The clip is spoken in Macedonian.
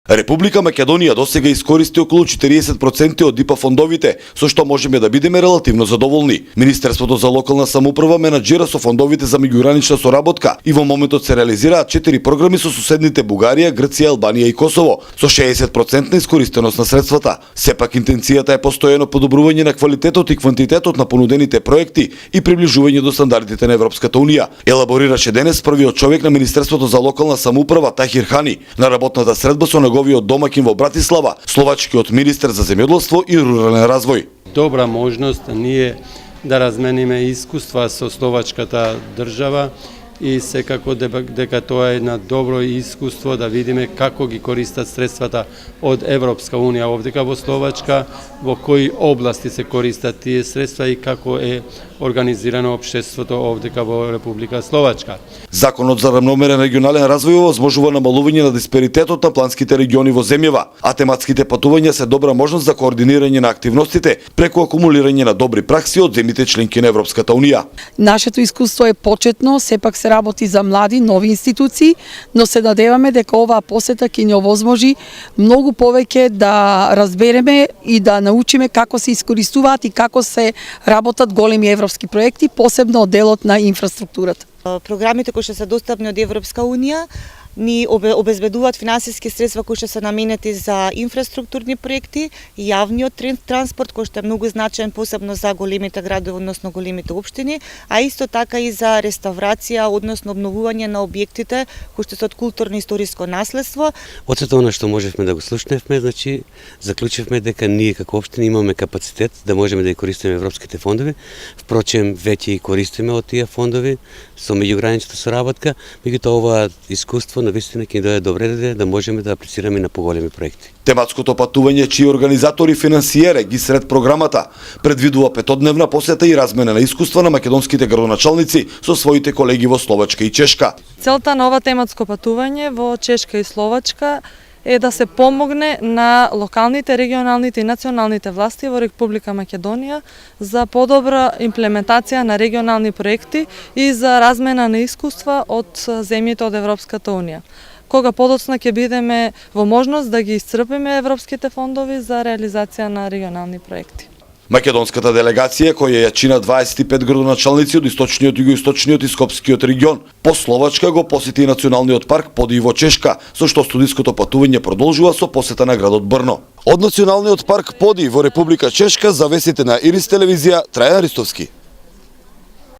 Република Македонија досега искористи околу 40% од ИПА фондовите, со што можеме да бидеме релативно задоволни. Министерството за локална самоуправа менаџира со фондовите за меѓугранична соработка и во моментот се реализираат 4 програми со соседните Бугарија, Грција, Албанија и Косово, со 60% искористеност на средствата. Сепак интенцијата е постојано подобрување на квалитетот и квантитетот на понудените проекти и приближување до стандардите на Европската унија. Елаборираше денес првиот човек на Министерството за локална самоуправа Тахир Хани на работната средба со неговиот домакин во Братислава, словачкиот министер за земјоделство и рурален развој. Добра можност ние да размениме искуства со словачката држава и секако дека тоа е едно добро искуство да видиме како ги користат средствата од Европска унија овдека во Словачка, во кои области се користат тие средства и како е организирано општеството овдека во Република Словачка. Законот за рамномерен регионален развој овозможува намалување на дисперитетот на планските региони во земјава, а тематските патувања се добра можност за координирање на активностите преку акумулирање на добри пракси од земјите членки на Европската унија. Нашето искуство е почетно, сепак се работи за млади, нови институции, но се надеваме дека оваа посета ќе ни овозможи многу повеќе да разбереме и да научиме како се искористуваат и како се работат големи европски проекти, посебно од делот на инфраструктурата. Програмите кои што се достапни од Европска унија ни обезбедуваат финансиски средства кои што се наменети за инфраструктурни проекти, јавниот транспорт кој што е многу значаен посебно за големите градови, односно големите општини, а исто така и за реставрација, односно обновување на објектите кои што се од културно-историско наследство. Од сето она што можевме да го слушневме, значи заклучивме дека ние како општина имаме капацитет да можеме да ја користиме европските фондови. Впрочем, веќе и користиме од тие фондови со меѓуграничната соработка, меѓутоа ова искуство навистина ќе дојде добре да можеме да аплицираме на поголеми проекти. Тематското патување, чии организатор и финансиер ги сред програмата, предвидува 5-дневна посета и размена на искуства на македонските градоначалници со своите колеги во Словачка и Чешка. Целта на ова тематско патување во Чешка и Словачка е да се помогне на локалните, регионалните и националните власти во Република Македонија за подобра имплементација на регионални проекти и за размена на искуства од земјите од Европската унија. Кога подоцна ќе бидеме во можност да ги исцрпиме европските фондови за реализација на регионални проекти. Македонската делегација, која ја чина 25 градоначалници од источниот, југоисточниот и скопскиот регион, по Словачка го посети националниот парк Поди во Чешка, со што студиското патување продолжува со посета на градот Брно. Од националниот парк Поди во Република Чешка за вестите на Ирис телевизија Трајан Ристовски.